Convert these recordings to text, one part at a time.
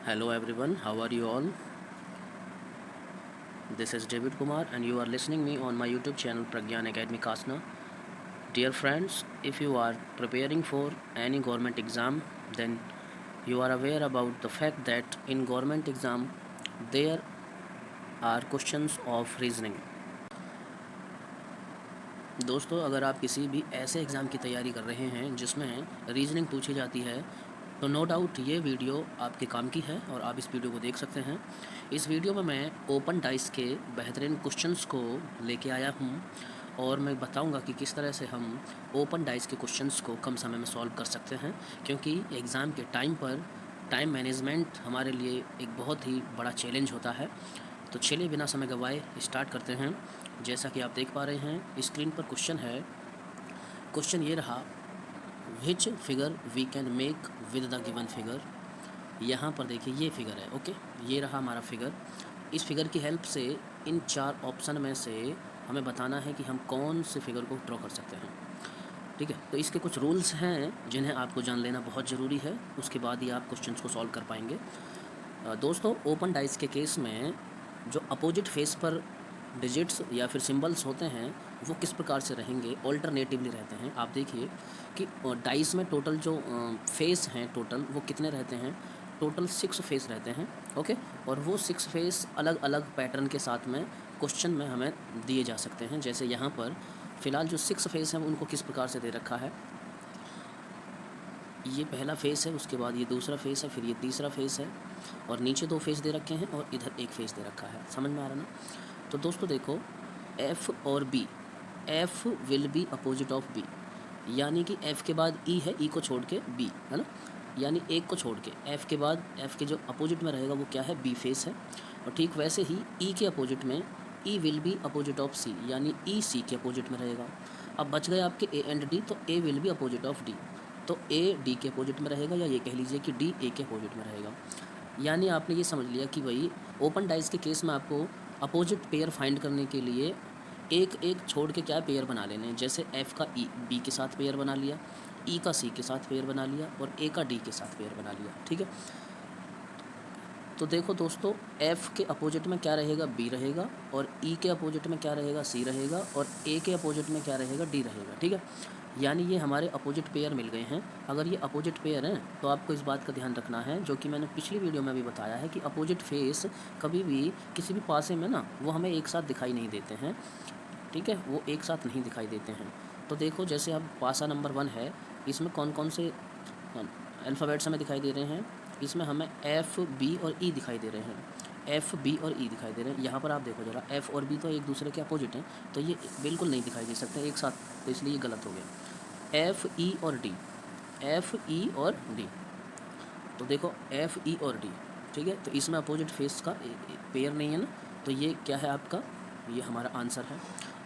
Hello everyone, how are you all? This is David Kumar and you are listening me on my YouTube channel Pragyan Academy Kasna. Dear friends, if you are preparing for any government exam, then you are aware about the fact that in government exam there are questions of reasoning. दोस्तों, अगर आप किसी भी ऐसे exam की तैयारी कर रहे हैं जिसमें रीजनिंग पूछी जाती है तो नो डाउट ये वीडियो आपके काम की है और आप इस वीडियो को देख सकते हैं। इस वीडियो में मैं ओपन डाइस के बेहतरीन क्वेश्चंस को लेके आया हूँ और मैं बताऊंगा कि किस तरह से हम ओपन डाइस के क्वेश्चंस को कम समय में सॉल्व कर सकते हैं, क्योंकि एग्ज़ाम के टाइम पर टाइम मैनेजमेंट हमारे लिए एक बहुत ही बड़ा चैलेंज होता है। तो चलिए बिना समय गंवाए स्टार्ट करते हैं। जैसा कि आप देख पा रहे हैं स्क्रीन पर क्वेश्चन है। क्वेश्चन ये रहा, which figure we can make with the given figure. यहाँ पर देखिए ये फिगर है, ओके, ये रहा हमारा फिगर। इस फिगर की हेल्प से इन चार ऑप्शन में से हमें बताना है कि हम कौन से फिगर को ड्रॉ कर सकते हैं। ठीक है, तो इसके कुछ रूल्स हैं जिन्हें आपको जान लेना बहुत ज़रूरी है, उसके बाद ही आप क्वेश्चंस को सॉल्व कर पाएंगे। दोस्तों, ओपन डाइस के केस में जो अपोजिट फेस पर डिजिट्स या फिर सिंबल्स होते हैं वो किस प्रकार से रहेंगे, ऑल्टरनेटिवली रहते हैं। आप देखिए कि डाइस में टोटल जो फेस हैं टोटल वो कितने रहते हैं, टोटल 6 फेस रहते हैं, ओके। और वो 6 फेस अलग अलग पैटर्न के साथ में क्वेश्चन में हमें दिए जा सकते हैं। जैसे यहाँ पर फ़िलहाल जो 6 फेस हैं उनको किस प्रकार से दे रखा है, ये पहला फेस है, उसके बाद ये दूसरा फेस है, फिर ये तीसरा फेस है और नीचे 2 फेस दे रखे हैं और इधर एक फेस दे रखा है। समझ में आ रहा ना? तो दोस्तों देखो, एफ़ और B, F will be opposite of B, यानी कि एफ़ के बाद ई है, ई को छोड़ के बी है ना, यानी एक को छोड़ के एफ़ के बाद एफ़ के जो अपोजिट में रहेगा वो क्या है, बी फेस है। और ठीक वैसे ही ई के अपोजिट में ई विल बी अपोजिट ऑफ सी, यानी ई सी के अपोजिट में रहेगा। अब बच गए आपके ए एंड डी, तो A will be opposite of D, तो ए डी के अपोजिट में रहेगा, या ये कह लीजिए कि डी ए के अपोजिट में रहेगा। यानी आपने ये समझ लिया कि भाई ओपन डाइस के केस में आपको अपोजिट पेयर फाइंड करने के लिए एक एक छोड़ के क्या पेयर बना लेने हैं। जैसे एफ़ का ई बी के साथ पेयर बना लिया, ई का सी के साथ पेयर बना लिया और ए का डी के साथ पेयर बना लिया। ठीक है, तो देखो दोस्तों, एफ़ के अपोजिट में क्या रहेगा, बी रहेगा, और ई के अपोजिट में क्या रहेगा, सी रहेगा, और ए के अपोजिट में क्या रहेगा, डी रहेगा। ठीक है, यानी ये हमारे अपोजिट पेयर मिल गए हैं। अगर ये अपोजिट पेयर हैं तो आपको इस बात का ध्यान रखना है, जो कि मैंने पिछली वीडियो में भी बताया है, कि अपोजिट फेस कभी भी किसी भी पासे में ना वो हमें एक साथ दिखाई नहीं देते हैं। ठीक है, वो एक साथ नहीं दिखाई देते हैं। तो देखो, जैसे अब पासा नंबर 1 है, इसमें कौन कौन से अल्फ़ाबेट्स हमें दिखाई दे रहे हैं, इसमें हमें एफ़ बी और ई दिखाई दे रहे हैं, एफ़ बी और ई दिखाई दे रहे हैं। यहाँ पर आप देखो ज़रा, एफ़ और बी तो एक दूसरे के अपोजिट हैं, तो ये बिल्कुल नहीं दिखाई दे सकते एक साथ, तो इसलिए ये गलत हो गया। एफ़ ई और डी, एफ़ ई और डी, तो देखो एफ़ ई और डी, ठीक है, तो इसमें अपोजिट फेस का पेयर नहीं है ना, तो ये क्या है आपका, ये हमारा आंसर है।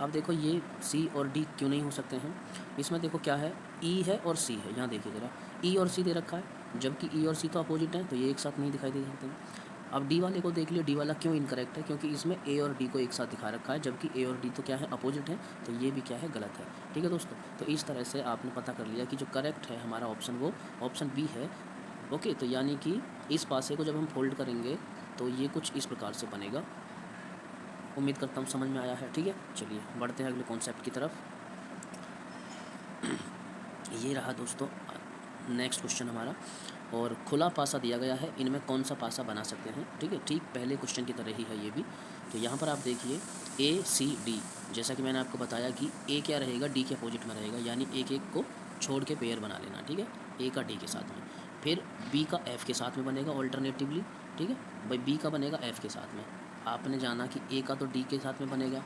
अब देखो ये सी और डी क्यों नहीं हो सकते हैं, इसमें देखो क्या है, ई है और सी है। यहाँ देखिए ज़रा, ई और सी दे रखा है, जबकि ई और सी तो अपोजिट हैं, तो ये एक साथ नहीं दिखाई दे सकते हैं। अब डी वाले को देख लियो, डी वाला क्यों इनकरेक्ट है, क्योंकि इसमें ए और डी को एक साथ दिखा रखा है, जबकि ए और डी तो क्या है, अपोजिट है, तो ये भी क्या है, गलत है। ठीक है दोस्तों, तो इस तरह से आपने पता कर लिया कि जो करेक्ट है हमारा ऑप्शन, वो ऑप्शन बी है। ओके, तो यानी कि इस पासे को जब हम फोल्ड करेंगे तो ये कुछ इस प्रकार से बनेगा। उम्मीद करता हूँ समझ में आया है। ठीक है, चलिए बढ़ते हैं अगले कॉन्सेप्ट की तरफ। ये रहा दोस्तों नेक्स्ट क्वेश्चन हमारा, और खुला पासा दिया गया है, इनमें कौन सा पासा बना सकते हैं। ठीक है, ठीक पहले क्वेश्चन की तरह ही है ये भी। तो यहाँ पर आप देखिए ए सी डी, जैसा कि मैंने आपको बताया कि ए क्या रहेगा, डी के अपोजिट में रहेगा, यानी एक एक को छोड़ के पेयर बना लेना। ठीक है, ए का डी के साथ में, फिर बी का एफ़ के साथ में बनेगा ऑल्टरनेटिवली। ठीक है भाई, बी का बनेगा एफ़ के साथ में, आपने जाना कि ए का तो डी के साथ में बनेगा,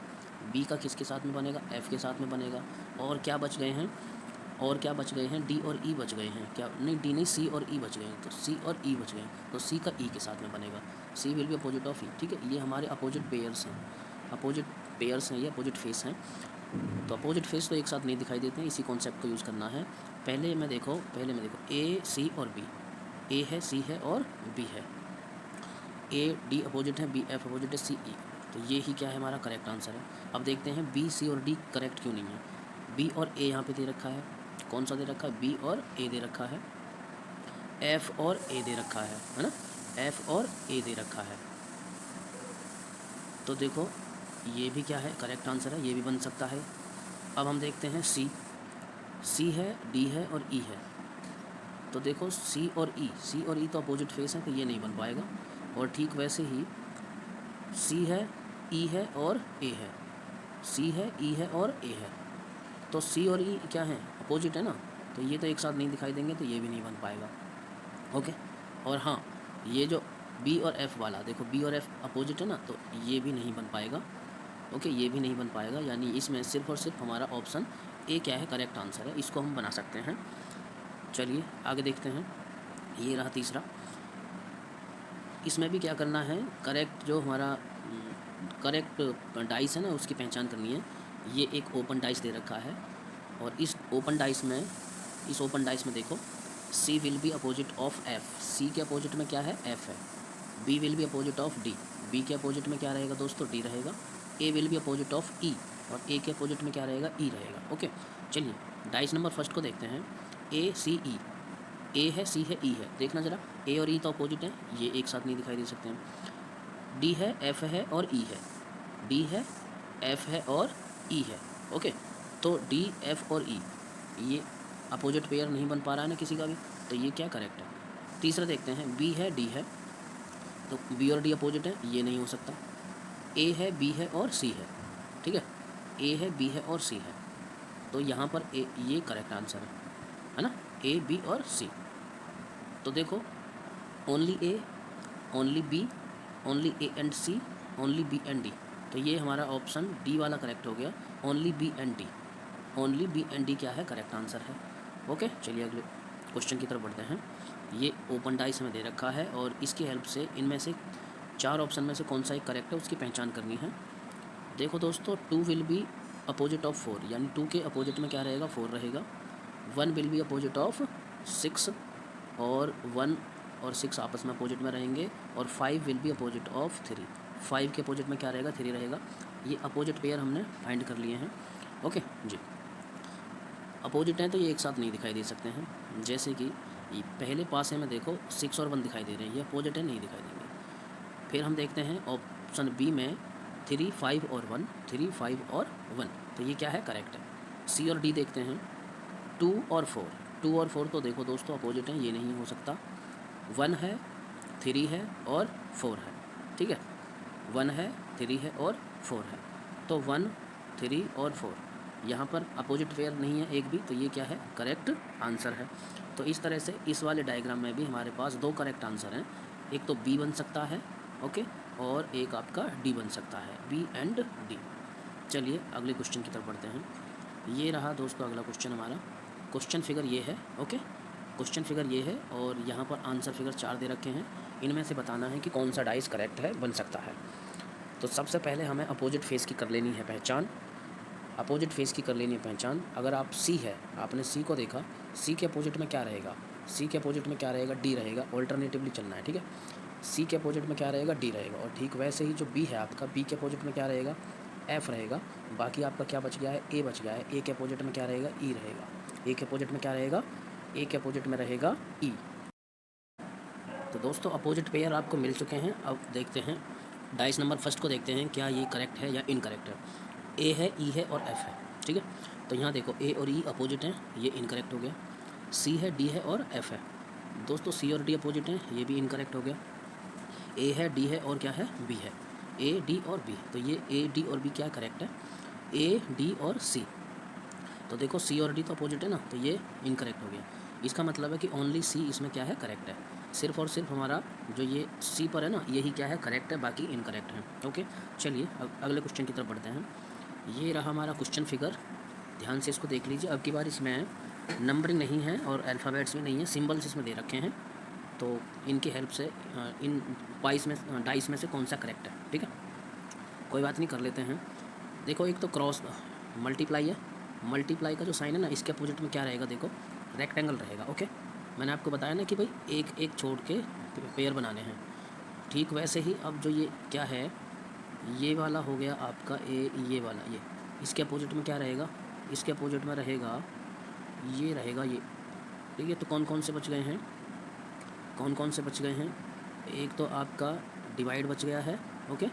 बी का किसके साथ में बनेगा, एफ़ के साथ में बनेगा। और क्या बच गए हैं, और क्या बच गए हैं, डी और ई बच गए हैं, क्या नहीं, डी नहीं, सी और ई बच गए हैं, तो सी और ई बच गए हैं, तो सी का ई के साथ में बनेगा, सी विल बी अपोजिट ऑफ ई। ठीक है, ये हमारे अपोजिट पेयर्स हैं, अपोजिट पेयर्स हैं, ये अपोजिट फेस हैं। तो अपोजिट फेस तो एक साथ नहीं दिखाई देते हैं, इसी कॉन्सेप्ट को यूज़ करना है। पहले में देखो ए सी और बी, ए है, सी है और बी है, ए डी अपोजिट है, बी एफ अपोजिट है, सी ई, तो ये ही क्या है, हमारा करेक्ट आंसर है। अब देखते हैं बी सी और डी करेक्ट क्यों नहीं है। बी और ए यहाँ पे दे रखा है, कौन सा दे रखा है, बी और ए दे रखा है, एफ और ए दे रखा है ना, एफ और ए दे रखा है। तो देखो ये भी क्या है, करेक्ट आंसर है, ये भी बन सकता है। अब हम देखते हैं सी। सी है, डी है और ई है। तो देखो सी और ई तो अपोजिट फेस है, तो ये नहीं बन पाएगा। और ठीक वैसे ही सी है, ई है और ए है। सी है, ई है और ए है। तो सी और ई क्या है, अपोजिट है ना, तो ये तो एक साथ नहीं दिखाई देंगे, तो ये भी नहीं बन पाएगा। ओके। और हाँ, ये जो बी और एफ़ वाला, देखो बी और एफ़ अपोजिट है ना, तो ये भी नहीं बन पाएगा। ओके, ये भी नहीं बन पाएगा, यानी इसमें सिर्फ और सिर्फ हमारा ऑप्शन ए क्या है, करेक्ट आंसर है। इसको हम बना सकते हैं। चलिए आगे देखते हैं। ये रहा तीसरा। इसमें भी क्या करना है, करेक्ट जो हमारा करेक्ट डाइस है ना, उसकी पहचान करनी है। ये एक ओपन डाइस दे रखा है, और इस ओपन डाइस में देखो C will be opposite of F. C के अपोजिट में क्या है, एफ है। B will be opposite of D. B के अपोजिट में क्या रहेगा दोस्तों, डी रहेगा। A will be opposite of E, और ए के अपोजिट में क्या रहेगा, ई रहेगा। ओके, चलिए डाइस नंबर फर्स्ट को देखते हैं। ए सी ई। ए है, सी है, ई है। देखना ज़रा, ए और ई तो अपोजिट है, ये एक साथ नहीं दिखाई दे सकते हैं। डी है, एफ है और ई है। डी है, एफ है और ई है। ओके, तो डी, एफ और ई ये अपोजिट पेयर नहीं बन पा रहा है ना किसी का भी, तो ये क्या करेक्ट है। तीसरा देखते हैं, बी है, डी है, तो बी और डी अपोजिट है, ये नहीं हो सकता। ए है, बी है और सी है, ठीक है। ए है, बी है और सी है, तो यहाँ पर ए, ये करेक्ट आंसर है ना, ए, बी और सी। तो देखो only A, only B, only A and C, only B and D, तो ये हमारा ऑप्शन डी वाला करेक्ट हो गया। Only B and D, only B and D क्या है, करेक्ट आंसर है। ओके, चलिए अगले क्वेश्चन की तरफ बढ़ते हैं। ये ओपन डाइस में दे रखा है, और इसकी हेल्प से इनमें से 4 ऑप्शन में से कौन सा एक करेक्ट है उसकी पहचान करनी है। देखो दोस्तों, 2 विल बी अपोजिट ऑफ 4, यानी 2 के अपोजिट में क्या रहेगा, 4 रहेगा। 1 विल बी अपोजिट ऑफ 6, और 1 और 6 आपस में अपोजिट में रहेंगे। और 5 विल बी अपोजिट ऑफ 3, 5 के अपोजिट में क्या रहेगा, 3 रहेगा। ये अपोजिट पेयर हमने फाइंड कर लिए हैं। ओके जी, अपोजिट हैं तो ये एक साथ नहीं दिखाई दे सकते हैं। जैसे कि ये पहले पासे में देखो 6 और 1 दिखाई दे रहे हैं, ये अपोजिट है, नहीं दिखाई देंगे। फिर हम देखते हैं ऑप्शन बी में 3, 5 और 1, 3, 5 और 1, तो ये क्या है, करेक्ट है। सी और डी देखते हैं, 2 और 4, 2 और 4 तो देखो दोस्तों अपोजिट हैं, ये नहीं हो सकता। 1 है, 3 है और 4 है, ठीक है। 1 है, 3 है और 4 है, तो 1, 3 और 4 यहाँ पर अपोजिट पेयर नहीं है एक भी, तो ये क्या है, करेक्ट आंसर है। तो इस तरह से इस वाले डायग्राम में भी हमारे पास 2 करेक्ट आंसर हैं। एक तो बी बन सकता है, ओके, और एक आपका डी बन सकता है, बी एंड डी। चलिए अगले क्वेश्चन की तरफ बढ़ते हैं। ये रहा दोस्तों अगला क्वेश्चन हमारा। क्वेश्चन फिगर ये है, ओके, क्वेश्चन फिगर ये है, और यहाँ पर आंसर फिगर 4 दे रखे हैं। इनमें से बताना है कि कौन सा डाइस करेक्ट है, बन सकता है। तो सबसे पहले हमें अपोजिट फेस की कर लेनी है पहचान। अपोजिट फेस की कर लेनी है पहचान। अगर आप सी है, आपने सी को देखा, सी के अपोजिट में क्या रहेगा, सी के अपोजिट में क्या रहेगा, डी रहेगा। ऑल्टरनेटिवली चलना है, ठीक है। सी के अपोजिट में क्या रहेगा, डी रहेगा। और ठीक वैसे ही जो बी है आपका, बी के अपोजिट में क्या रहेगा, एफ रहेगा। बाकी आपका क्या बच गया है, ए बच गया है। ए के अपोजिट में क्या रहेगा, ई रहेगा। ए के अपोजिट में क्या रहेगा, ए के अपोजिट में रहेगा ई। तो दोस्तों अपोजिट पेयर आपको मिल चुके हैं। अब देखते हैं डाइस नंबर फर्स्ट को देखते हैं, क्या ये करेक्ट है या इनकरेक्ट है। ए है, ई है और एफ है, ठीक है। तो यहाँ देखो ए और ई अपोजिट हैं, ये इनकरेक्ट हो गया। सी है, डी है और एफ है, दोस्तों सी और डी अपोजिट हैं, ये भी इनकरेक्ट हो गया। ए है, डी है और क्या है, बी है। ए, डी और बी, तो ये ए, डी और बी क्या करेक्ट है, ए, डी और सी। तो देखो सी और डी तो अपोजिट है ना, तो ये इनकरेक्ट हो गया। इसका मतलब है कि ओनली सी इसमें क्या है, करेक्ट है। सिर्फ और सिर्फ हमारा जो ये सी पर है ना, यही क्या है, करेक्ट है, बाकी इनकरेक्ट है। ओके, चलिए अगले क्वेश्चन की तरफ बढ़ते हैं। ये रहा हमारा क्वेश्चन फिगर, ध्यान से इसको देख लीजिए। अब की बार इसमें नंबरिंग नहीं है और अल्फ़ाबेट्स भी नहीं है, सिंबल्स इसमें दे रखे हैं। तो इनकी हेल्प से इन डाइस में से कौन सा करेक्ट है, ठीक है। कोई बात नहीं, कर लेते हैं। देखो एक तो क्रॉस मल्टीप्लाई है, मल्टीप्लाई का जो साइन है ना, इसके अपोजिट में क्या रहेगा, देखो रेक्टेंगल रहेगा। ओके, मैंने आपको बताया ना कि भाई एक एक छोड़ के पेयर बनाने हैं। ठीक वैसे ही अब जो ये क्या है, ये वाला हो गया आपका ए, ये वाला, ये इसके अपोजिट में क्या रहेगा, इसके अपोजिट में रहेगा ये रहेगा ये, ठीक है। तो कौन कौन से बच गए हैं, कौन कौन से बच गए हैं, एक तो आपका डिवाइड बच गया है, ओके,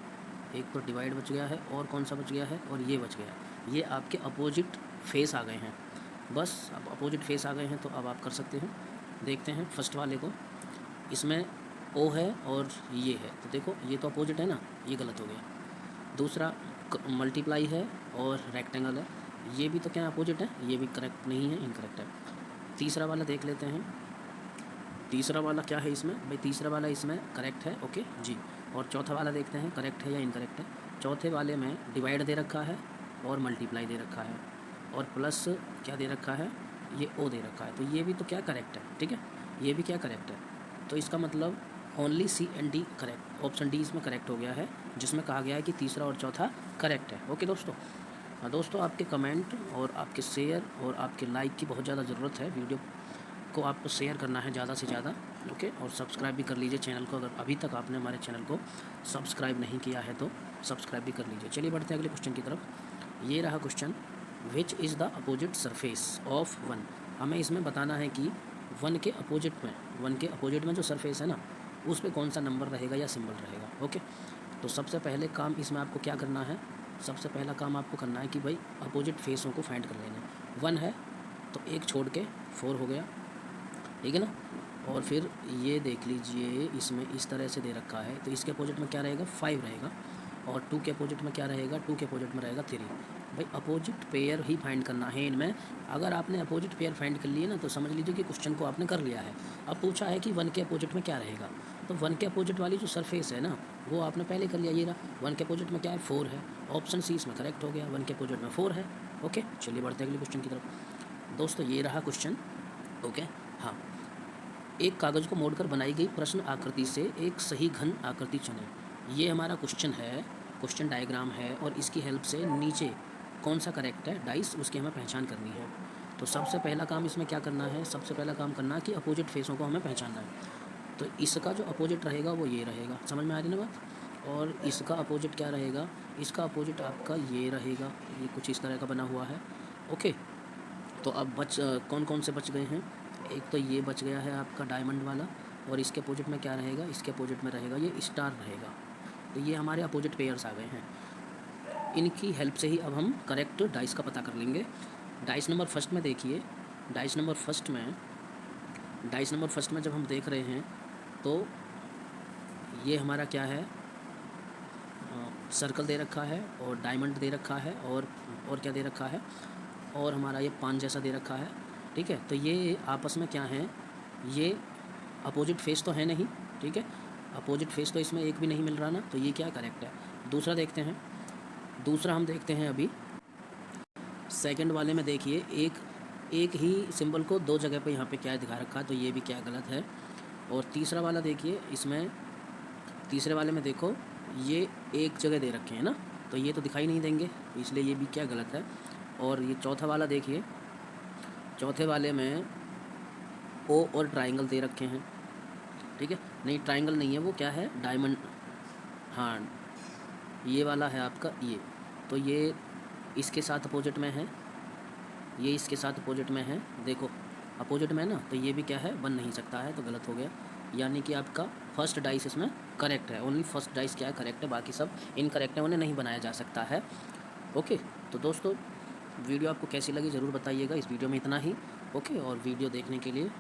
एक तो डिवाइड बच गया है, और कौन सा बच गया है, और ये बच गया है। ये आपके अपोजिट फेस आ गए हैं। बस अब अपोजिट फेस आ गए हैं तो अब आप कर सकते हैं। देखते हैं फर्स्ट वाले को, इसमें ओ है और ये है, तो देखो ये तो अपोजिट है ना, ये गलत हो गया। दूसरा मल्टीप्लाई है और रेक्टेंगल है, ये भी तो क्या अपोजिट है, ये भी करेक्ट नहीं है, इनकरेक्ट है। तीसरा वाला देख लेते हैं, तीसरा वाला क्या है इसमें भाई, तीसरा वाला इसमें करेक्ट है, ओके जी। और चौथा वाला देखते हैं करेक्ट है या इनकरेक्ट है। चौथे वाले में डिवाइड दे रखा है और मल्टीप्लाई दे रखा है, और प्लस क्या दे रखा है, ये ओ दे रखा है, तो ये भी तो क्या करेक्ट है, ठीक है, ये भी क्या करेक्ट है। तो इसका मतलब only C and D correct, option D इसमें करेक्ट हो गया है, जिसमें कहा गया है कि तीसरा और चौथा करेक्ट है। ओके दोस्तों, दोस्तों आपके कमेंट और आपके शेयर और आपके लाइक की बहुत ज़्यादा ज़रूरत है। वीडियो को आपको शेयर करना है ज़्यादा से ज़्यादा, ओके, और सब्सक्राइब भी कर लीजिए चैनल को। अगर अभी तक आपने हमारे चैनल को सब्सक्राइब नहीं किया है तो सब्सक्राइब भी कर लीजिए। चलिए बढ़ते हैं अगले क्वेश्चन की तरफ। ये रहा question, which is the opposite surface of one. हमें इसमें बताना है कि वन के अपोजिट में जो सरफेस है ना, उस पर कौन सा नंबर रहेगा या सिंबल रहेगा। ओके, तो सबसे पहले काम इसमें आपको क्या करना है, सबसे पहला काम आपको करना है कि भाई अपोजिट फेसों को फाइंड कर लेना। वन है तो एक छोड़ के 4 हो गया, ठीक है ना। और फिर ये देख लीजिए, इसमें इस तरह से दे रखा है, तो इसके अपोजिट में क्या रहेगा, 5 रहेगा, और 2 के अपोजिट में क्या रहेगा, 2 के अपोजिट में रहेगा 3। भाई अपोजिट पेयर ही फाइंड करना है इनमें। अगर आपने अपोजिट पेयर फाइंड कर लिए ना, तो समझ लीजिए कि क्वेश्चन को आपने कर लिया है। अब पूछा है कि 1 के अपोजिट में क्या रहेगा, तो 1 के अपोजिट वाली जो सरफेस है ना, वो आपने पहले कर लिया। ये रहा 1 के अपोजिट में क्या है, 4 है, ऑप्शन सी इसमें करेक्ट हो गया, 1 के अपोजिट में 4 है। ओके, चलिए बढ़ते हैं अगले क्वेश्चन की तरफ। दोस्तों ये रहा क्वेश्चन, ओके। हाँ, एक कागज़ को मोड़कर बनाई गई प्रश्न आकृति से एक सही घन आकृति चुनें। ये हमारा क्वेश्चन है, क्वेश्चन डायग्राम है, और इसकी हेल्प से नीचे कौन सा करेक्ट है डाइस, उसकी हमें पहचान करनी है। तो सबसे पहला काम इसमें क्या करना है, सबसे पहला काम करना है कि अपोजिट फेसों को हमें पहचानना है। तो इसका जो अपोजिट रहेगा वो ये रहेगा, समझ में आ रही ना बात। और इसका अपोजिट क्या रहेगा, इसका अपोजिट आपका ये रहेगा, ये कुछ इस तरह का बना हुआ है। ओके, तो अब कौन कौन से बच गए हैं, एक तो ये बच गया है आपका डायमंड वाला, और इसके अपोजिट में क्या रहेगा, इसके अपोजिट में रहेगा ये स्टार रहेगा। तो ये हमारे अपोजिट पेयर्स आ गए हैं। इनकी हेल्प से ही अब हम करेक्ट डाइस का पता कर लेंगे। डाइस नंबर फर्स्ट में देखिए, डाइस नंबर फर्स्ट में जब हम देख रहे हैं तो ये हमारा क्या है, सर्कल दे रखा है और डायमंड दे रखा है, और क्या दे रखा है, और हमारा ये 5 जैसा दे रखा है, ठीक है। तो ये आपस में क्या है, ये अपोजिट फेस तो है नहीं, ठीक है, अपोजिट फेस तो इसमें एक भी नहीं मिल रहा ना, तो ये क्या करेक्ट है। दूसरा देखते हैं, दूसरा हम देखते हैं अभी सेकंड वाले में। देखिए एक ही सिंबल को 2 जगह पे यहाँ पे क्या दिखा रखा है, तो ये भी क्या गलत है। और तीसरा वाला देखिए, इसमें तीसरे वाले में देखो ये एक जगह दे रखे हैं ना, तो ये तो दिखाई नहीं देंगे, इसलिए ये भी क्या गलत है। और ये चौथा वाला देखिए, चौथे वाले में ओ और ट्रायंगल दे रखे हैं, ठीक है, नहीं ट्रायंगल नहीं है, वो क्या है, डायमंड। हाँ, ये वाला है आपका ये, तो ये इसके साथ अपोजिट में है, ये इसके साथ अपोजिट में है, देखो अपोजिट में है ना, तो ये भी क्या है, बन नहीं सकता है, तो गलत हो गया। यानी कि आपका फर्स्ट डाइस इसमें करेक्ट है, ओनली फर्स्ट डाइस क्या है, करेक्ट है, बाकी सब इनकरेक्ट है, उन्हें नहीं बनाया जा सकता है। ओके, तो दोस्तों वीडियो आपको कैसी लगी ज़रूर बताइएगा। इस वीडियो में इतना ही, ओके। और वीडियो देखने के लिए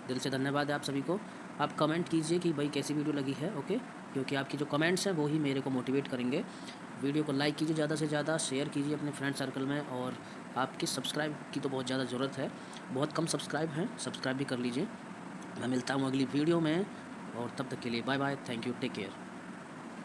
दिल से धन्यवाद है आप सभी को। आप कमेंट कीजिए कि भाई कैसी वीडियो लगी है, ओके, क्योंकि आपकी जो कमेंट्स हैं वो ही मेरे को मोटिवेट करेंगे। वीडियो को लाइक कीजिए ज़्यादा से ज़्यादा, शेयर कीजिए अपने फ्रेंड सर्कल में, और आपकी सब्सक्राइब की तो बहुत ज़्यादा ज़रूरत है, बहुत कम सब्सक्राइब हैं, सब्सक्राइब भी कर लीजिए। मैं मिलता हूँ अगली वीडियो में, और तब तक के लिए bye bye, thank you, take care.